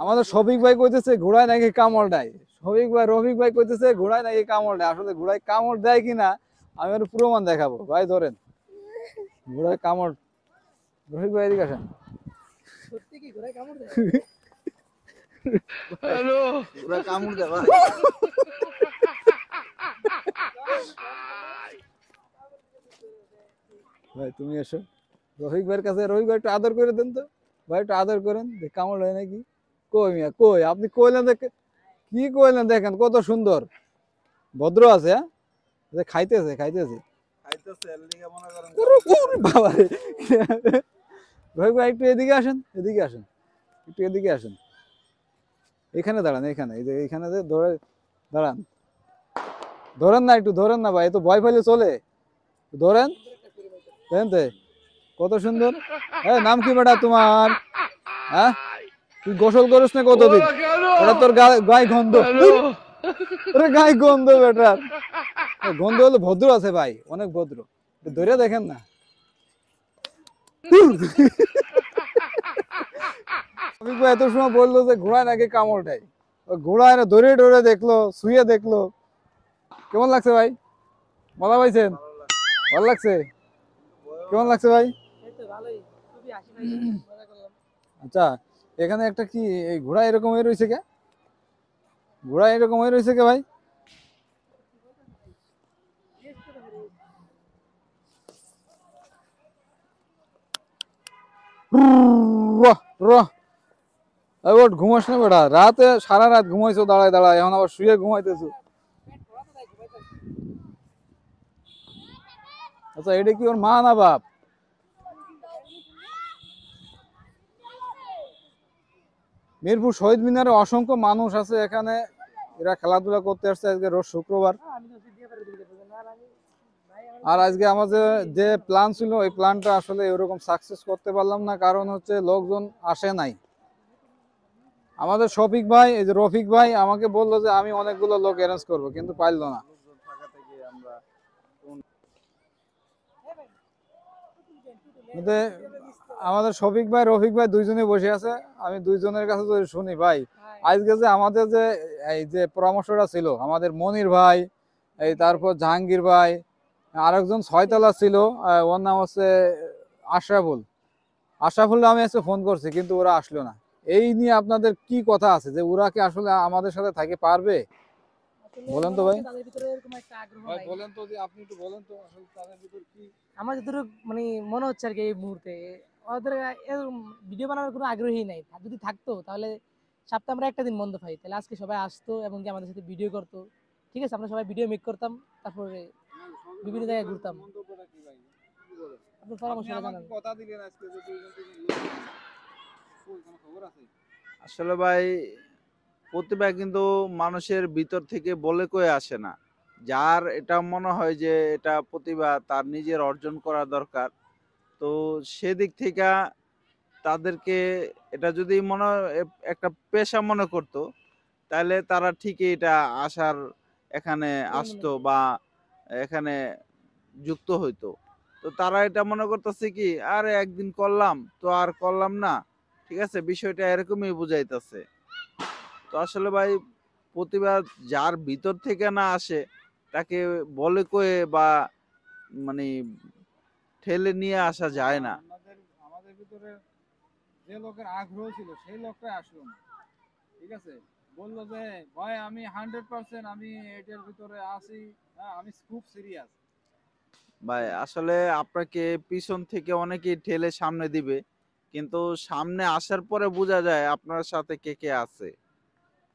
আমাদের শফিক ভাই কইতেছে ঘোড়ায় নাকি কামড় দেয়। শফিক ভাই রফিক ভাই কইতেছে ঘোড়ায় নাকি কামড় দেয়। আসলে ঘোড়ায় কামড় দেয় কিনা আমি একটু প্রমাণ দেখাবো। ভাই ধরেন ঘোড়ায় কামড়। রফিক ভাই এদিকে আসেন। সত্যি কি ঘোড়ায় কামড় দেয়? হ্যালো পুরা কামড় দেবা। ভাই তুমি এসো রফিক ভাইয়ের কাছে। রফিক ভাই একটু আদর করে দেন তো। ভাই একটু আদর করেন যে কামড় হয় নাকি। কই মিয়া কই আপনি কইলেন দেখে কি কইলেন দেখেন কত সুন্দর ভদ্র আছে। হ্যাঁ যে খাইতেছে খাইতেছে খাইতেছে এর লিগে মনে করেন বাবা রে। রফিক ভাই একটু এদিকে আসেন এদিকে আসেন একটু এদিকে আসেন। এখানে দাঁড়ান এখানে এই যে এখানে যে ধরে দাঁড়ান। ধরেন না একটু ধরেন না ভাই এ তো ভয় পাইলে চলে। ধরেন দেখেন তো কত সুন্দর। হ্যাঁ নাম কি বেটা তোমার? হ্যাঁ তুই গোসল করিস না কতদিন? এটা তোর গায়ে গন্ধ। আরে গায়ে গন্ধ বেটার। গন্ধ হলে ভদ্র আছে ভাই অনেক ভদ্র। ধরে দেখেন না। রফিক ভাই এত সময় বললো যে ঘোড়ায় নাকি কামড় দেয়। ঘোড়ায় না ধরে ধরে দেখলো শুয়ে দেখলো। কেমন লাগছে ভাই? মজা পাইছেন? ভালো লাগছে? কেমন লাগছে ভাই? এই তো ভালোই, খুবই হাসি পাইছে, মজা করলাম। আচ্ছা এখানে একটা কি এই ঘোড়া এরকম হয়ে রয়েছে কে? ঘোড়া এরকম হয়ে রয়েছে কে ভাই? বাহ, বাহ। এই ওঠ, ঘুমাস না বেটা? রাতে সারা রাত ঘুমাইছো দাঁড়ায় দাঁড়ায়, এখন আবার শুয়ে ঘুমাইতেছো। আচ্ছা এটা কি ওর মা না বাপ? মিরপুর শহীদ মিনারে অসংখ্য মানুষ আছে এখানে। এরা খেলাধুলা করতে আসছে। আজকে রোজ শুক্রবার। আমি তো দিয়ে পারে দিতে পারবো না, আর আমি ভাই আমার আর আজকে আমাদের যে প্ল্যান ছিল ওই প্ল্যানটা আসলে এরকম সাকসেস করতে পারলাম না, কারণ হচ্ছে লোকজন আসে নাই। আমাদের শফিক ভাই এই যে রফিক ভাই আমাকে বললো যে আমি অনেকগুলো লোক অ্যারেঞ্জ করবো, কিন্তু পারলো না। লোকজন থাকা থেকে আমরা কিন্তু আমাদের শফিক ভাই রফিক ভাই দুইজনে বসে আছে। আমি দুইজনের কাছে যদি শুনি ভাই আজকে যে আমাদের যে এই যে পরামর্শটা ছিল, আমাদের মনির ভাই, এই তারপর জাহাঙ্গীর ভাই, আরেকজন ছয়তলা ছিল, ওর নাম হচ্ছে আশরাফুল। আশরাফুল আমি আজকে ফোন করছি কিন্তু ওরা আসলো না। এই নিয়ে আপনাদের কি কথা আছে যে ওরা কি আসলে আমাদের সাথে থাকতে পারবে? আসলে বলেন তো মনে ভাই। হচ্ছে তাদের ভিতরে এরকম একটা আগ্রহ ভাই নাই। বলেন তো, যে আপনি একটু বলেন তো আসলে তাদের ভিতর কি। আমার যতটুকু মানে মনে হচ্ছে আর কি এই মুহূর্তে ওদের এরকম ভিডিও বানানোর কোনো আগ্রহী নাই। যদি থাকতো তাহলে সপ্তাহে আমরা একটা দিন বন্ধ পাই, তাহলে আজকে সবাই আসতো এবং কি আমাদের সাথে ভিডিও করতো। ঠিক আছে, আমরা সবাই ভিডিও মেক করতাম, তারপরে বিভিন্ন জায়গায় ঘুরতাম। মন্তব্যটা কি ভাই? কি বলেন? আপনার আপনি পরামর্শটা আমাকে জানান। কথা দিলেন আজকে যে দুইজন তিনজন কই কোনো খবর আছে? আসলে ভাই প্রতিভা কিন্তু মানুষের ভিতর থেকে বলে কয়ে আসে না। যার এটা মনে হয় যে এটা প্রতিভা তার নিজের অর্জন করা দরকার, তো সেদিক থেকে তাদেরকে এটা যদি মনে একটা পেশা মনে করতো, তাহলে তারা ঠিকই এটা আসার এখানে আসতো বা এখানে যুক্ত হইতো। তো তারা এটা মনে করতেছে কি আরে একদিন করলাম তো আর করলাম না, ঠিক আছে, বিষয়টা এরকমই বুঝাইতেছে। তো আসলে ভাই প্রতিভা যার ভিতর থেকে না আসে তাকে বলে কয়ে বা মানে ঠেলে নিয়ে আসা যায় না। আমাদের আমাদের ভিতরে যে লোকের আগ্রহ ছিল সেই লোকটাই আসলো না। ঠিক আছে, বললো যে ভাই আমি 100% আমি এটার ভিতরে আছি। হ্যাঁ আমি খুব সিরিয়াস। ভাই আসলে আপনাকে পিছন থেকে অনেকেই ঠেলে সামনে দিবে, কিন্তু সামনে আসার পরে বোঝা যায় আপনার সাথে কে কে আছে।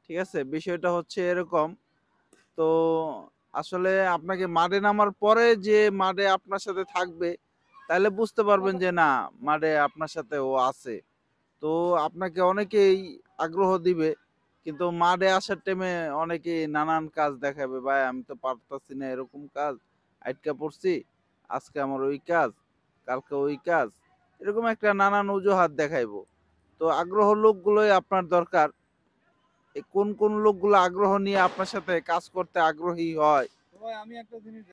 ঠিক আছে, বিষয়টা হচ্ছে এরকম। তো আসলে আপনাকে মাঠে নামার পরে যে মাঠে আপনার সাথে থাকবে, তাহলে বুঝতে পারবেন যে না, মাঠে আপনার সাথে ও আছে। তো আপনাকে অনেকেই আগ্রহ দিবে, কিন্তু মাঠে আসার টাইমে অনেকেই নানান কাজ দেখাবে, ভাই আমি তো পারতাছি না এরকম কাজ, আটকা পড়ছি, আজকে আমার ওই কাজ, কালকে ওই কাজ, এরকম একটা নানান অজুহাত দেখাইবো। তো আগ্রহ লোকগুলোই আপনার দরকার। কোন কোন লোকগুলো আগ্রহ নিয়ে আপনার সাথে কাজ করতে আগ্রহী হয়। তো ভাই আমি একটা জিনিস